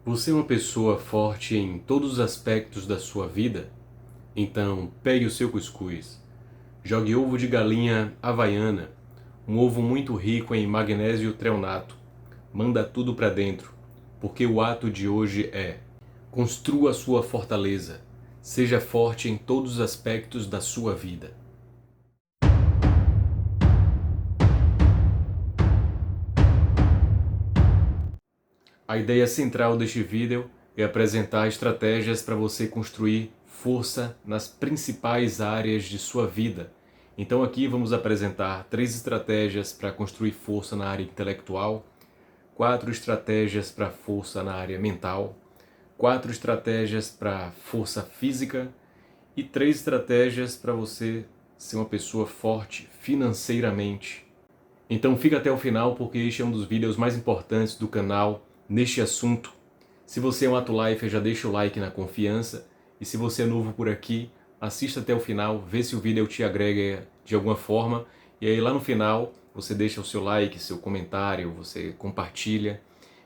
Você é uma pessoa forte em todos os aspectos da sua vida? Então pegue o seu cuscuz, jogue ovo de galinha havaiana, um ovo muito rico em magnésio treonato. Manda tudo para dentro, porque o ato de hoje é: construa sua fortaleza, seja forte em todos os aspectos da sua vida. A ideia central deste vídeo é apresentar estratégias para você construir força nas principais áreas de sua vida. Então aqui vamos apresentar 3 estratégias para construir força na área intelectual, 4 estratégias para força na área mental, 4 estratégias para força física e 3 estratégias para você ser uma pessoa forte financeiramente. Então fica até o final, porque este é um dos vídeos mais importantes do canal neste assunto. Se você é um Atulifer, já deixa o like na confiança. E se você é novo por aqui, assista até o final, vê se o vídeo te agrega de alguma forma. E aí lá no final você deixa o seu like, seu comentário, você compartilha.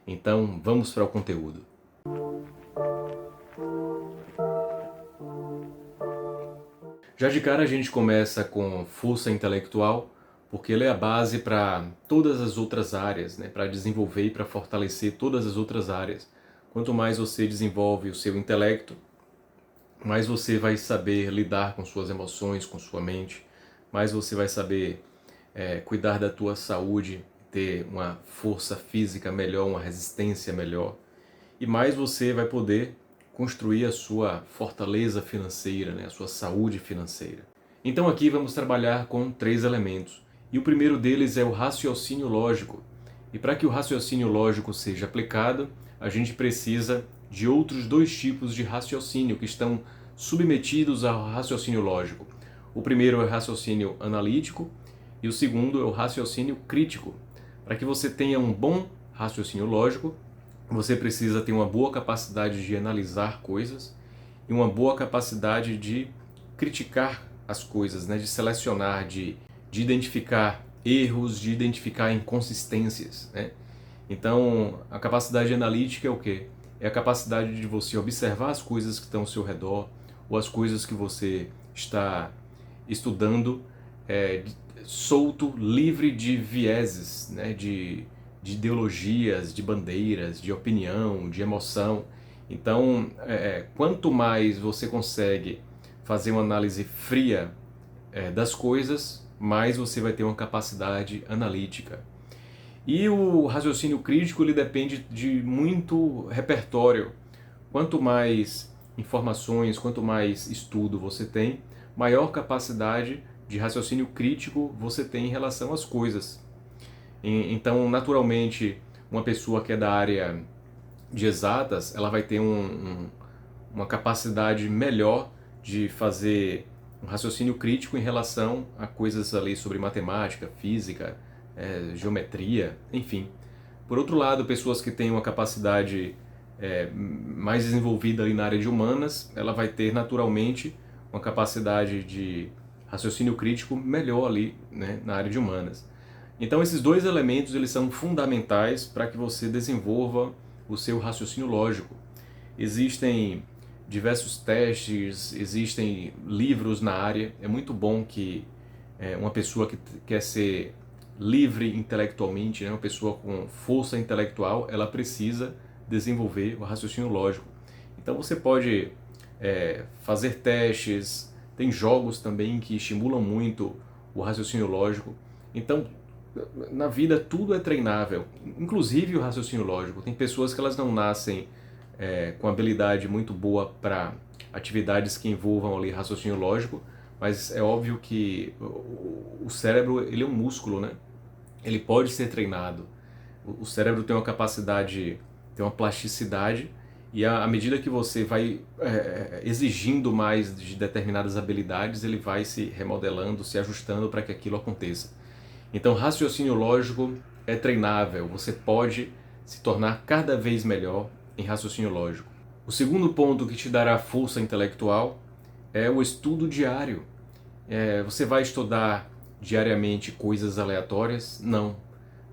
Então vamos para o conteúdo. Já de cara a gente começa com força intelectual, porque ele é a base para todas as outras áreas, né? Para desenvolver e para fortalecer todas as outras áreas. Quanto mais você desenvolve o seu intelecto, mais você vai saber lidar com suas emoções, com sua mente, mais você vai saber cuidar da tua saúde, ter uma força física melhor, uma resistência melhor, e mais você vai poder construir a sua fortaleza financeira, né? A sua saúde financeira. Então aqui vamos trabalhar com 3 elementos. E o primeiro deles é o raciocínio lógico. E para que o raciocínio lógico seja aplicado, a gente precisa de outros 2 tipos de raciocínio que estão submetidos ao raciocínio lógico. O primeiro é o raciocínio analítico e o segundo é o raciocínio crítico. Para que você tenha um bom raciocínio lógico, você precisa ter uma boa capacidade de analisar coisas e uma boa capacidade de criticar as coisas, né? De selecionar, de identificar erros, de identificar inconsistências, né? Então, a capacidade analítica é o quê? É a capacidade de você observar as coisas que estão ao seu redor ou as coisas que você está estudando, solto, livre de vieses, né? De ideologias, de bandeiras, de opinião, de emoção. Então, quanto mais você consegue fazer uma análise fria das coisas, mais você vai ter uma capacidade analítica. E o raciocínio crítico ele depende de muito repertório. Quanto mais informações, quanto mais estudo você tem, maior capacidade de raciocínio crítico você tem em relação às coisas. Então, naturalmente, uma pessoa que é da área de exatas, ela vai ter uma capacidade melhor de fazer um raciocínio crítico em relação a coisas ali sobre matemática, física, geometria, enfim. Por outro lado, pessoas que têm uma capacidade mais desenvolvida ali na área de humanas, ela vai ter naturalmente uma capacidade de raciocínio crítico melhor ali, né, na área de humanas. Então esses 2 elementos eles são fundamentais para que você desenvolva o seu raciocínio lógico. Existem diversos testes, existem livros na área. É muito bom que uma pessoa que quer ser livre intelectualmente, né, uma pessoa com força intelectual, ela precisa desenvolver o raciocínio lógico. Então você pode fazer testes, tem jogos também que estimulam muito o raciocínio lógico. Então, na vida tudo é treinável, inclusive o raciocínio lógico. Tem pessoas que elas não nascem com habilidade muito boa para atividades que envolvam ali raciocínio lógico, mas é óbvio que o cérebro ele é um músculo, né? Ele pode ser treinado. O cérebro tem uma capacidade, tem uma plasticidade, e à medida que você vai exigindo mais de determinadas habilidades, ele vai se remodelando, se ajustando para que aquilo aconteça. Então, raciocínio lógico é treinável, você pode se tornar cada vez melhor em raciocínio lógico. O segundo ponto que te dará força intelectual é o estudo diário. Você vai estudar diariamente coisas aleatórias? Não.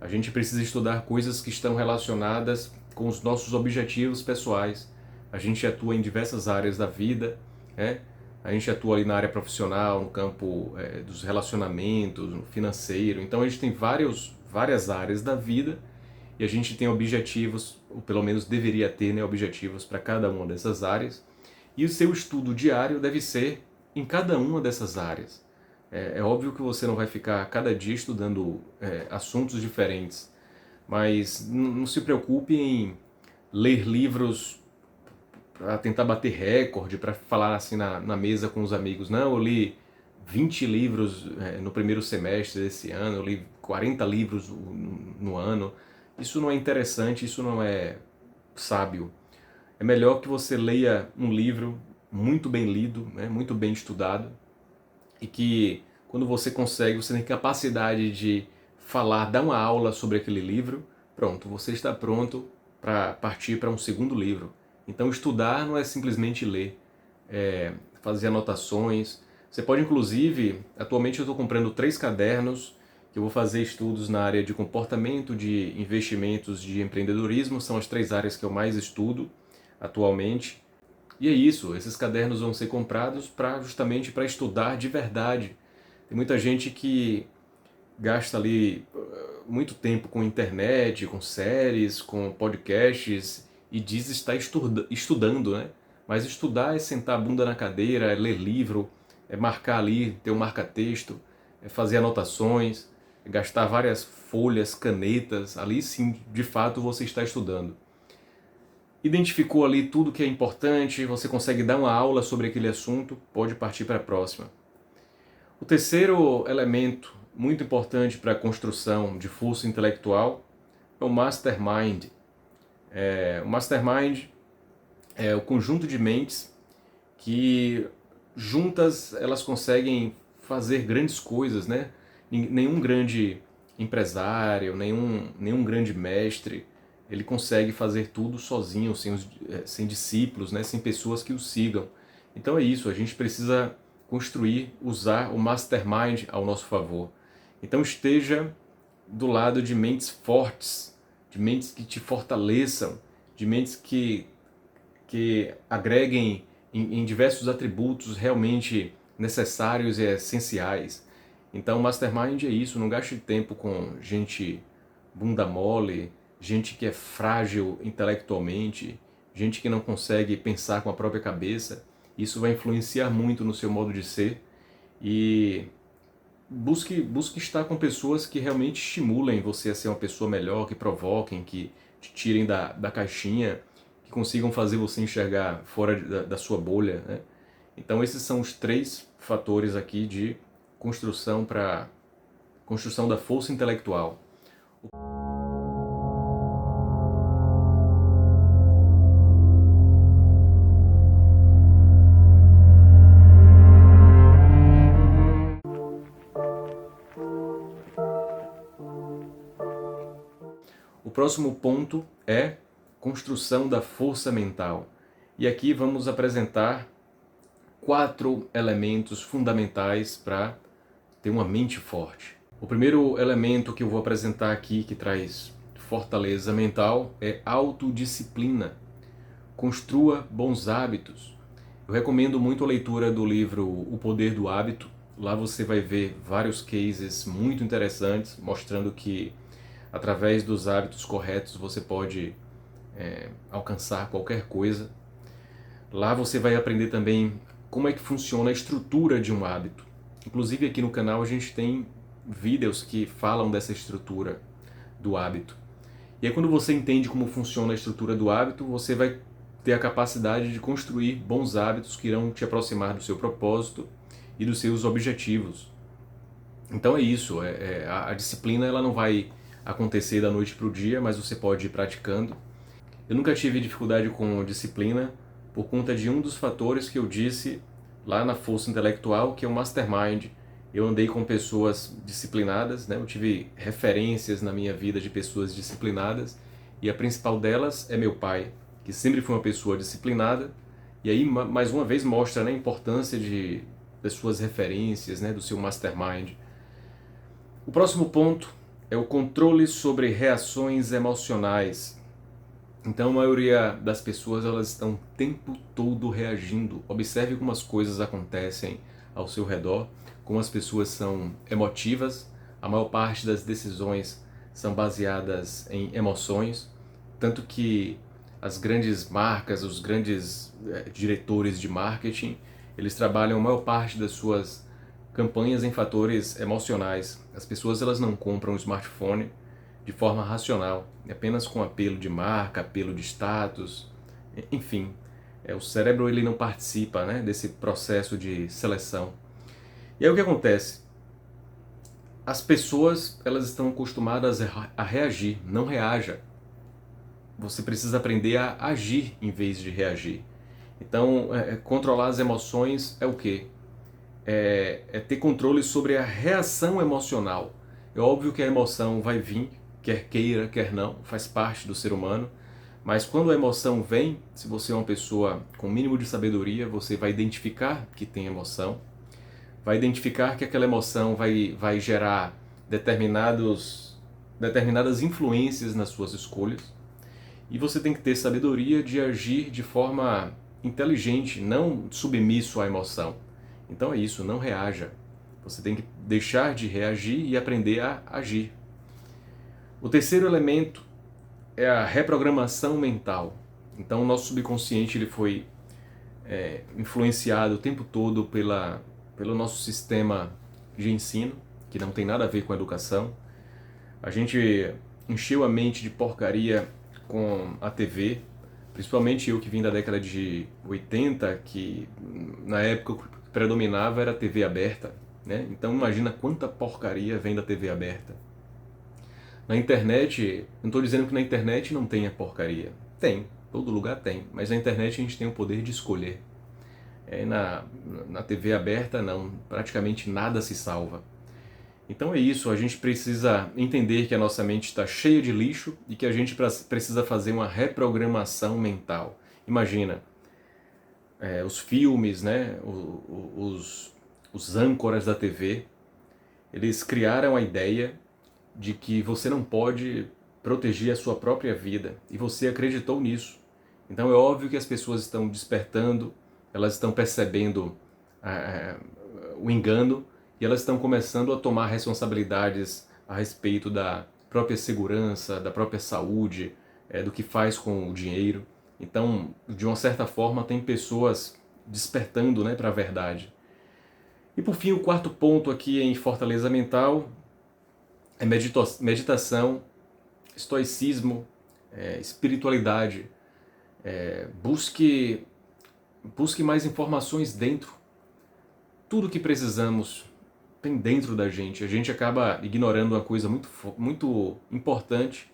A gente precisa estudar coisas que estão relacionadas com os nossos objetivos pessoais. A gente atua em diversas áreas da vida, né? A gente atua ali na área profissional, no campo dos relacionamentos, no financeiro. Então a gente tem várias áreas da vida e a gente tem objetivos, ou pelo menos deveria ter, né, objetivos para cada uma dessas áreas. E o seu estudo diário deve ser em cada uma dessas áreas. É óbvio que você não vai ficar cada dia estudando assuntos diferentes, mas não se preocupe em ler livros para tentar bater recorde, para falar assim na mesa com os amigos. Não, eu li 20 livros no primeiro semestre desse ano, eu li 40 livros no ano. Isso não é interessante, isso não é sábio. É melhor que você leia um livro muito bem lido, né, muito bem estudado, e que quando você consegue, você tem capacidade de falar, dar uma aula sobre aquele livro, pronto, você está pronto para partir para um segundo livro. Então estudar não é simplesmente ler, é fazer anotações. Você pode inclusive, atualmente eu estou comprando 3 cadernos, que eu vou fazer estudos na área de comportamento, de investimentos, de empreendedorismo, são as 3 áreas que eu mais estudo atualmente. E é isso, esses cadernos vão ser comprados justamente para estudar de verdade. Tem muita gente que gasta ali muito tempo com internet, com séries, com podcasts e diz estar estudando, né? Mas estudar é sentar a bunda na cadeira, é ler livro, é marcar ali, ter um marca-texto, é fazer anotações, é gastar várias folhas, canetas. Ali sim, de fato, você está estudando. Identificou ali tudo que é importante, você consegue dar uma aula sobre aquele assunto, pode partir para a próxima. O terceiro elemento muito importante para a construção de força intelectual é o mastermind. O mastermind é o conjunto de mentes que juntas elas conseguem fazer grandes coisas, né? Nenhum grande empresário, nenhum grande mestre, ele consegue fazer tudo sozinho, sem discípulos, né? Sem pessoas que o sigam. Então é isso, a gente precisa construir, usar o mastermind ao nosso favor. Então esteja do lado de mentes fortes, de mentes que te fortaleçam, de mentes que agreguem em diversos atributos realmente necessários e essenciais. Então, mastermind é isso, não gaste tempo com gente bunda mole, gente que é frágil intelectualmente, gente que não consegue pensar com a própria cabeça. Isso vai influenciar muito no seu modo de ser e busque estar com pessoas que realmente estimulem você a ser uma pessoa melhor, que provoquem, que te tirem da caixinha, que consigam fazer você enxergar fora da sua bolha, né? Então esses são os 3 fatores aqui de construção da força intelectual. O próximo ponto é construção da força mental. E aqui vamos apresentar 4 elementos fundamentais para ter uma mente forte. O primeiro elemento que eu vou apresentar aqui, que traz fortaleza mental, é autodisciplina. Construa bons hábitos. Eu recomendo muito a leitura do livro O Poder do Hábito. Lá você vai ver vários cases muito interessantes, mostrando que através dos hábitos corretos você pode alcançar qualquer coisa. Lá você vai aprender também como é que funciona a estrutura de um hábito. Inclusive aqui no canal a gente tem vídeos que falam dessa estrutura do hábito. E aí quando você entende como funciona a estrutura do hábito, você vai ter a capacidade de construir bons hábitos que irão te aproximar do seu propósito e dos seus objetivos. Então é isso, a disciplina ela não vai acontecer da noite para o dia, mas você pode ir praticando. Eu nunca tive dificuldade com disciplina por conta de um dos fatores que eu disse lá na força intelectual, que é o mastermind. Eu andei com pessoas disciplinadas, né? Eu tive referências na minha vida de pessoas disciplinadas, e a principal delas é meu pai, que sempre foi uma pessoa disciplinada, e aí mais uma vez mostra, né, a importância das suas referências, né, do seu mastermind. O próximo ponto é o controle sobre reações emocionais. Então a maioria das pessoas elas estão o tempo todo reagindo. Observe como as coisas acontecem ao seu redor, como as pessoas são emotivas, a maior parte das decisões são baseadas em emoções, tanto que as grandes marcas, os grandes diretores de marketing, eles trabalham a maior parte das suas campanhas em fatores emocionais. As pessoas elas não compram um smartphone de forma racional, apenas com apelo de marca, apelo de status, enfim. O cérebro ele não participa, né, desse processo de seleção. E aí o que acontece? As pessoas elas estão acostumadas a reagir, não reaja. Você precisa aprender a agir em vez de reagir. Então, controlar as emoções é o quê? É ter controle sobre a reação emocional. É óbvio que a emoção vai vir, quer queira, quer não, faz parte do ser humano, mas quando a emoção vem, se você é uma pessoa com o mínimo de sabedoria, você vai identificar que tem emoção, vai identificar que aquela emoção vai gerar determinadas influências nas suas escolhas, e você tem que ter sabedoria de agir de forma inteligente, não submisso à emoção. Então é isso, não reaja. Você tem que deixar de reagir e aprender a agir. O terceiro elemento é a reprogramação mental. Então o nosso subconsciente ele foi influenciado o tempo todo pelo nosso sistema de ensino, que não tem nada a ver com a educação. A gente encheu a mente de porcaria com a TV, principalmente eu que vim da década de 80, que na época o que predominava era a TV aberta, né? Então imagina quanta porcaria vem da TV aberta. Na internet, não estou dizendo que na internet não tenha porcaria. Tem, todo lugar tem, mas na internet a gente tem o poder de escolher. Na TV aberta não, praticamente nada se salva. Então é isso, a gente precisa entender que a nossa mente está cheia de lixo e que a gente precisa fazer uma reprogramação mental. Imagina, os filmes, né, os âncoras da TV, eles criaram a ideia de que você não pode proteger a sua própria vida e você acreditou nisso. Então é óbvio que as pessoas estão despertando, elas estão percebendo o engano, e elas estão começando a tomar responsabilidades a respeito da própria segurança, da própria saúde, do que faz com o dinheiro. Então, de uma certa forma, tem pessoas despertando, né, para a verdade. E por fim, o quarto ponto aqui em fortaleza mental é meditação, estoicismo, espiritualidade. Busque mais informações dentro. Tudo que precisamos tem dentro da gente. A gente acaba ignorando uma coisa muito importante,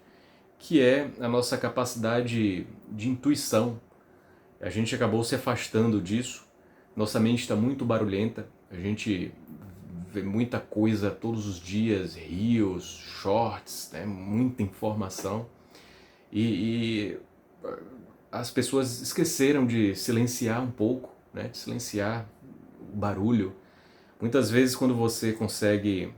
que é a nossa capacidade de intuição. A gente acabou se afastando disso. Nossa mente está muito barulhenta. A gente vê muita coisa todos os dias, reels, shorts, né? Muita informação. E as pessoas esqueceram de silenciar um pouco, né? De silenciar o barulho. Muitas vezes quando você consegue,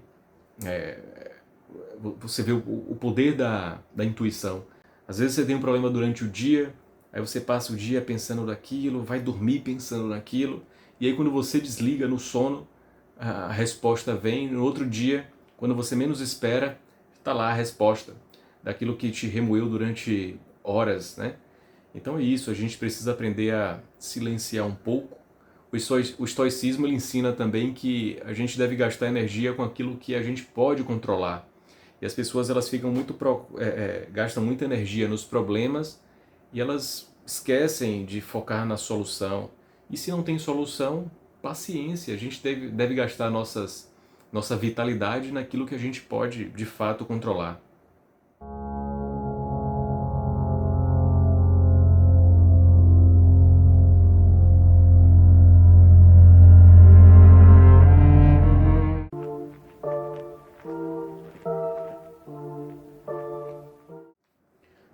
você vê o poder da intuição. Às vezes você tem um problema durante o dia, aí você passa o dia pensando naquilo, vai dormir pensando naquilo, e aí quando você desliga no sono, a resposta vem. No outro dia, quando você menos espera, está lá a resposta daquilo que te remoeu durante horas, né? Então é isso, a gente precisa aprender a silenciar um pouco. O estoicismo ele ensina também que a gente deve gastar energia com aquilo que a gente pode controlar. E as pessoas elas ficam gastam muita energia nos problemas e elas esquecem de focar na solução. E se não tem solução, paciência. A gente deve gastar nossa vitalidade naquilo que a gente pode de fato controlar.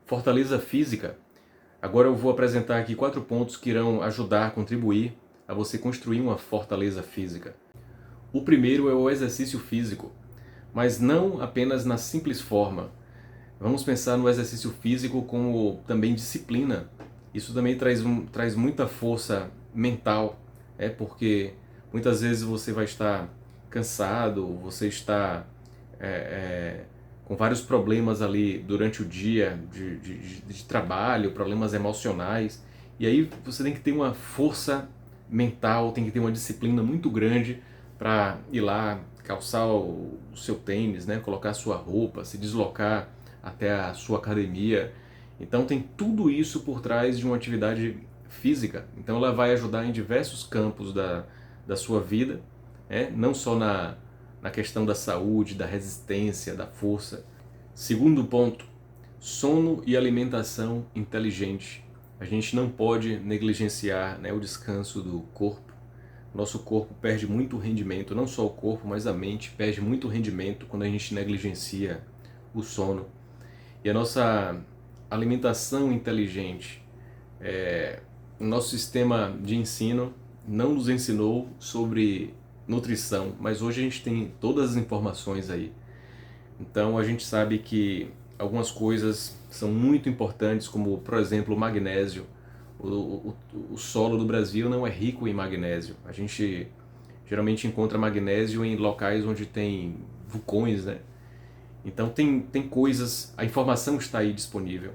Fortaleza física. Agora eu vou apresentar aqui 4 pontos que irão ajudar a contribuir a você construir uma fortaleza física. O primeiro é o exercício físico, mas não apenas na simples forma. Vamos pensar no exercício físico como também disciplina. Isso também traz muita força mental, porque muitas vezes você vai estar cansado, você está é, é, com vários problemas ali durante o dia de trabalho, problemas emocionais, e aí você tem que ter uma força mental, tem que ter uma disciplina muito grande para ir lá, calçar o seu tênis, né, colocar a sua roupa, se deslocar até a sua academia. Então tem tudo isso por trás de uma atividade física. Então ela vai ajudar em diversos campos da sua vida, não só na questão da saúde, da resistência, da força. Segundo ponto, sono e alimentação inteligente. A gente não pode negligenciar, o descanso do corpo. Nosso corpo perde muito rendimento, não só o corpo, mas a mente perde muito rendimento quando a gente negligencia o sono. E a nossa alimentação inteligente, o nosso sistema de ensino não nos ensinou sobre nutrição, mas hoje a gente tem todas as informações aí. Então a gente sabe que algumas coisas são muito importantes, como por exemplo o magnésio. O solo do Brasil não é rico em magnésio. A gente geralmente encontra magnésio em locais onde tem vulcões, né? Então tem coisas, a informação está aí disponível.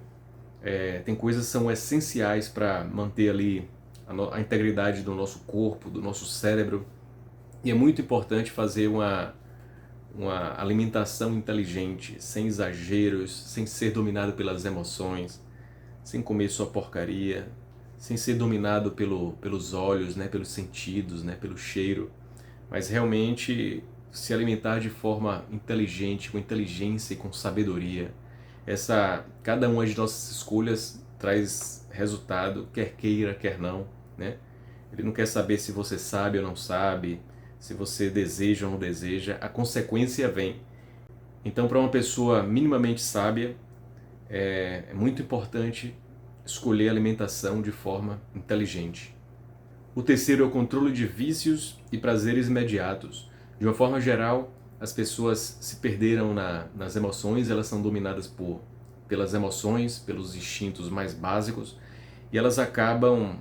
Tem coisas que são essenciais para manter ali a integridade do nosso corpo, do nosso cérebro. E é muito importante fazer uma alimentação inteligente, sem exageros, sem ser dominado pelas emoções, sem comer só porcaria, sem ser dominado pelos olhos, né, pelos sentidos, né, pelo cheiro, mas realmente se alimentar de forma inteligente, com inteligência e com sabedoria. Cada uma de nossas escolhas traz resultado, quer queira, quer não, né? Ele não quer saber se você sabe ou não sabe, se você deseja ou não deseja, a consequência vem. Então, para uma pessoa minimamente sábia, é muito importante escolher a alimentação de forma inteligente. O terceiro é o controle de vícios e prazeres imediatos. De uma forma geral, as pessoas se perderam nas emoções, elas são dominadas pelas emoções, pelos instintos mais básicos, e elas acabam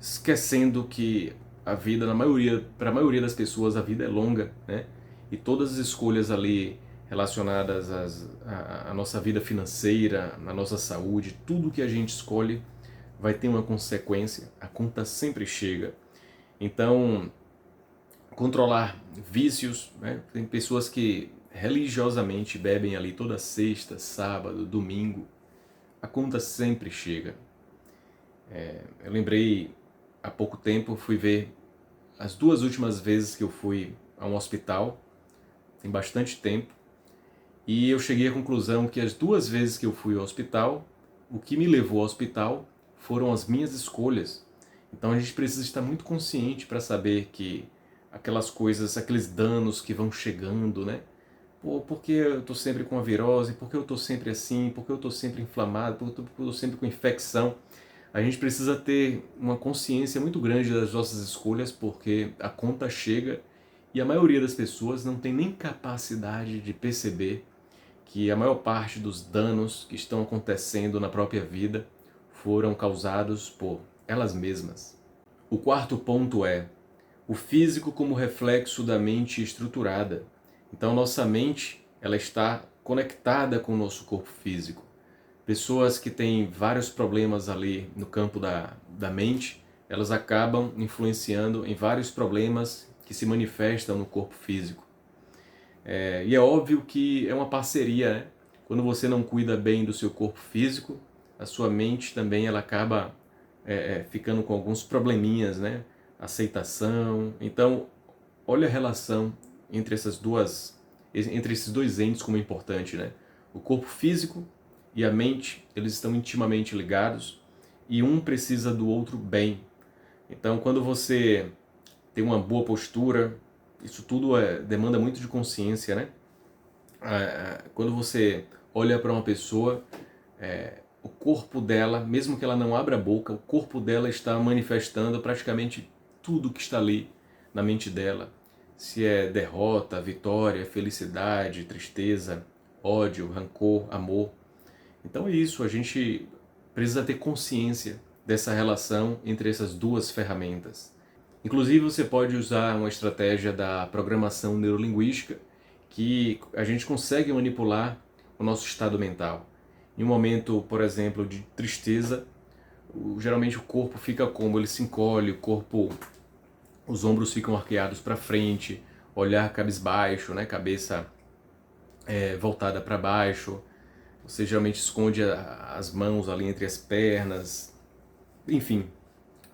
esquecendo que a vida, para a maioria das pessoas, a vida é longa, né? E todas as escolhas ali relacionadas à nossa vida financeira, na nossa saúde, tudo que a gente escolhe vai ter uma consequência, a conta sempre chega. Então, controlar vícios, né? Tem pessoas que religiosamente bebem ali toda sexta, sábado, domingo, a conta sempre chega. Eu lembrei, há pouco tempo, fui ver as duas últimas vezes que eu fui a um hospital, tem bastante tempo, e eu cheguei à conclusão que as duas vezes que eu fui ao hospital, o que me levou ao hospital foram as minhas escolhas. Então a gente precisa estar muito consciente para saber que aquelas coisas, aqueles danos que vão chegando, né? Pô, por que eu estou sempre com a virose? Por que eu estou sempre assim? Por que eu estou sempre inflamado? Por que eu estou sempre com infecção? A gente precisa ter uma consciência muito grande das nossas escolhas, porque a conta chega e a maioria das pessoas não tem nem capacidade de perceber que a maior parte dos danos que estão acontecendo na própria vida foram causados por elas mesmas. O quarto ponto é o físico como reflexo da mente estruturada. Então nossa mente, ela está conectada com o nosso corpo físico. Pessoas que têm vários problemas ali no campo da mente, elas acabam influenciando em vários problemas que se manifestam no corpo físico. E é óbvio que é uma parceria, né? Quando você não cuida bem do seu corpo físico, a sua mente também ela acaba ficando com alguns probleminhas, né? Aceitação. Então, olha a relação entre esses dois entes como é importante, né? O corpo físico e a mente, eles estão intimamente ligados e um precisa do outro bem. Então, quando você tem uma boa postura, isso tudo demanda muito de consciência, né? Quando você olha para uma pessoa, o corpo dela, mesmo que ela não abra a boca, o corpo dela está manifestando praticamente tudo que está ali na mente dela. Se é derrota, vitória, felicidade, tristeza, ódio, rancor, amor. Então é isso, a gente precisa ter consciência dessa relação entre essas duas ferramentas. Inclusive, você pode usar uma estratégia da programação neurolinguística que a gente consegue manipular o nosso estado mental. Em um momento, por exemplo, de tristeza, geralmente o corpo fica como? Ele se encolhe, o corpo, os ombros ficam arqueados para frente, olhar cabisbaixo, né? Cabeça voltada para baixo. Você geralmente esconde as mãos ali entre as pernas. Enfim,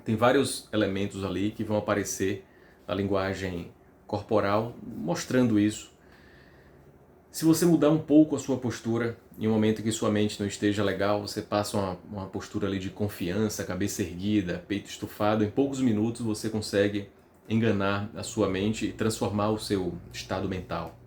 tem vários elementos ali que vão aparecer na linguagem corporal mostrando isso. Se você mudar um pouco a sua postura, em um momento em que sua mente não esteja legal, você passa uma postura ali de confiança, cabeça erguida, peito estufado, em poucos minutos você consegue enganar a sua mente e transformar o seu estado mental.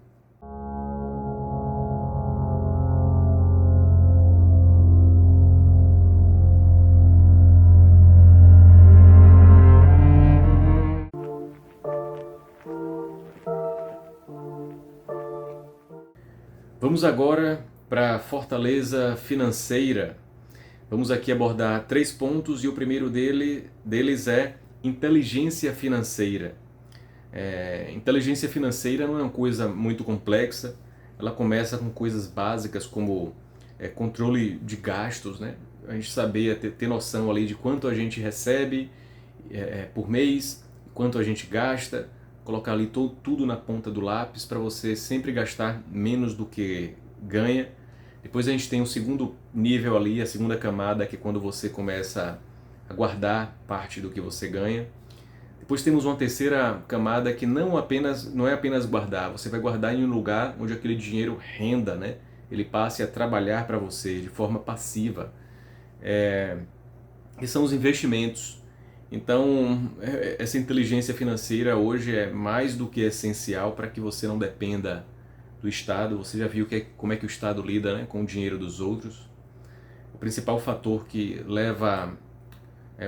Vamos agora para a fortaleza financeira. Vamos aqui abordar 3 pontos e o primeiro deles é inteligência financeira. Inteligência financeira não é uma coisa muito complexa, ela começa com coisas básicas como controle de gastos, né? A gente saber, ter noção ali de quanto a gente recebe por mês, quanto a gente gasta, colocar ali tudo na ponta do lápis para você sempre gastar menos do que ganha. Depois a gente tem o segundo nível ali, a segunda camada, que é quando você começa a guardar parte do que você ganha. Depois temos uma terceira camada que não é apenas guardar, você vai guardar em um lugar onde aquele dinheiro renda, né? Ele passe a trabalhar para você de forma passiva. Que são os investimentos. Então, essa inteligência financeira hoje é mais do que essencial para que você não dependa do Estado. Você já viu como é que o Estado lida, né, com o dinheiro dos outros. O principal fator que leva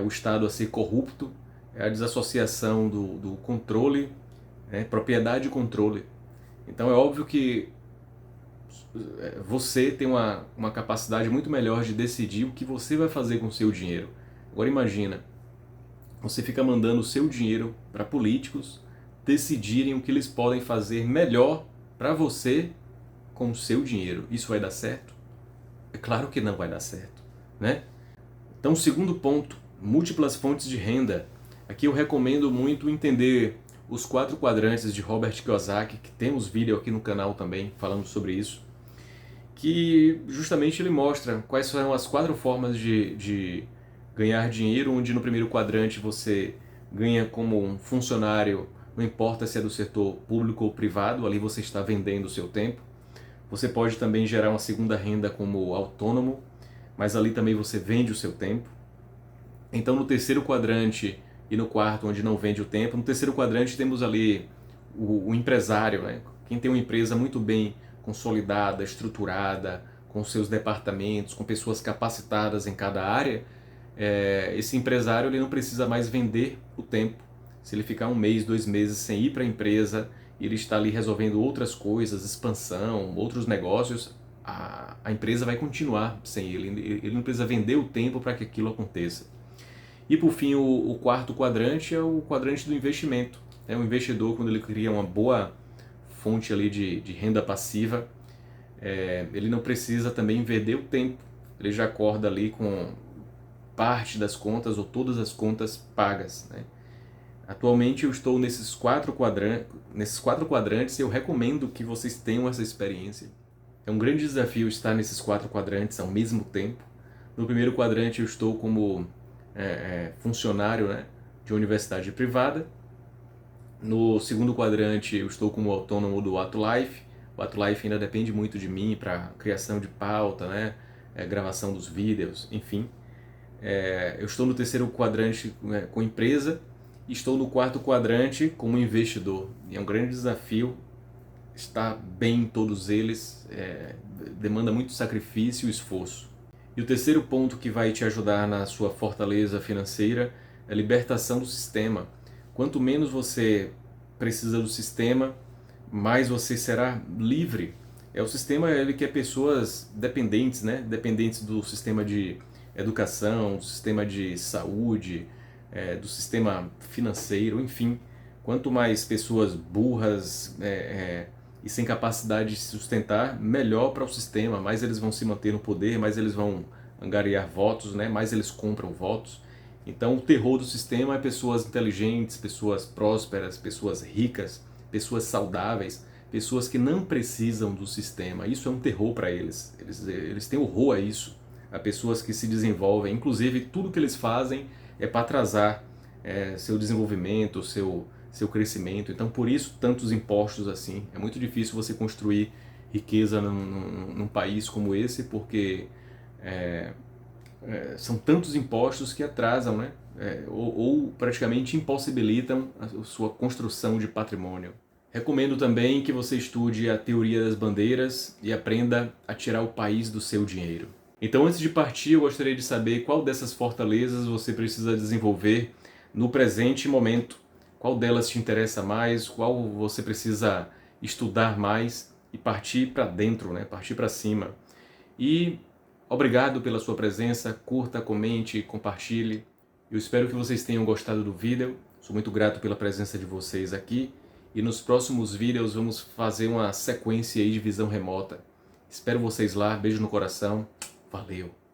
o Estado a ser corrupto é a desassociação do controle, propriedade e controle. Então é óbvio que você tem uma capacidade muito melhor de decidir o que você vai fazer com o seu dinheiro. Agora imagina, você fica mandando o seu dinheiro para políticos decidirem o que eles podem fazer melhor para você com o seu dinheiro. Isso vai dar certo? É claro que não vai dar certo, né? Então, segundo ponto, múltiplas fontes de renda. Aqui eu recomendo muito entender os 4 quadrantes de Robert Kiyosaki, que temos vídeo aqui no canal também falando sobre isso, que justamente ele mostra quais são as 4 formas de ganhar dinheiro, onde no primeiro quadrante você ganha como um funcionário, não importa se é do setor público ou privado, ali você está vendendo o seu tempo. Você pode também gerar uma segunda renda como autônomo, mas ali também você vende o seu tempo. Então no terceiro quadrante e no quarto, onde não vende o tempo, no terceiro quadrante temos ali o empresário, né? Quem tem uma empresa muito bem consolidada, estruturada, com seus departamentos, com pessoas capacitadas em cada área, esse empresário ele não precisa mais vender o tempo. Se ele ficar 1 mês, 2 meses sem ir para a empresa, e ele está ali resolvendo outras coisas, expansão, outros negócios, a empresa vai continuar sem ele. Ele não precisa vender o tempo para que aquilo aconteça. E por fim, o quarto quadrante é o quadrante do investimento. O investidor, quando ele cria uma boa fonte ali de renda passiva, ele não precisa também vender o tempo. Ele já acorda ali com parte das contas ou todas as contas pagas, né? Atualmente eu estou nesses 4 quadrantes e eu recomendo que vocês tenham essa experiência. É um grande desafio estar nesses 4 quadrantes ao mesmo tempo. No primeiro quadrante eu estou como funcionário, né, de uma universidade privada. No segundo quadrante eu estou como autônomo do Atulife. O Atulife ainda depende muito de mim para criação de pauta, né, gravação dos vídeos, enfim. Eu estou no terceiro quadrante com empresa e estou no quarto quadrante como investidor. E é um grande desafio estar bem em todos eles, demanda muito sacrifício e esforço. E o terceiro ponto que vai te ajudar na sua fortaleza financeira é a libertação do sistema. Quanto menos você precisa do sistema, mais você será livre. O sistema ele quer pessoas dependentes, né? Dependentes do sistema de educação, do sistema de saúde, do sistema financeiro, enfim. Quanto mais pessoas burras e sem capacidade de se sustentar, melhor para o sistema. Mais eles vão se manter no poder, mais eles vão angariar votos, né? Mais eles compram votos. Então o terror do sistema é pessoas inteligentes, pessoas prósperas, pessoas ricas, pessoas saudáveis, pessoas que não precisam do sistema. Isso é um terror para eles. Eles têm horror a isso. A pessoas que se desenvolvem. Inclusive, tudo que eles fazem é para atrasar seu desenvolvimento, seu crescimento. Então, por isso, tantos impostos assim. É muito difícil você construir riqueza num país como esse, porque são tantos impostos que atrasam, né? Ou praticamente impossibilitam a sua construção de patrimônio. Recomendo também que você estude a teoria das bandeiras e aprenda a tirar o país do seu dinheiro. Então, antes de partir, eu gostaria de saber qual dessas fortalezas você precisa desenvolver no presente momento. Qual delas te interessa mais, qual você precisa estudar mais e partir para dentro, né? Partir para cima. E obrigado pela sua presença, curta, comente, compartilhe. Eu espero que vocês tenham gostado do vídeo. Sou muito grato pela presença de vocês aqui. E nos próximos vídeos vamos fazer uma sequência aí de visão remota. Espero vocês lá. Beijo no coração. Valeu!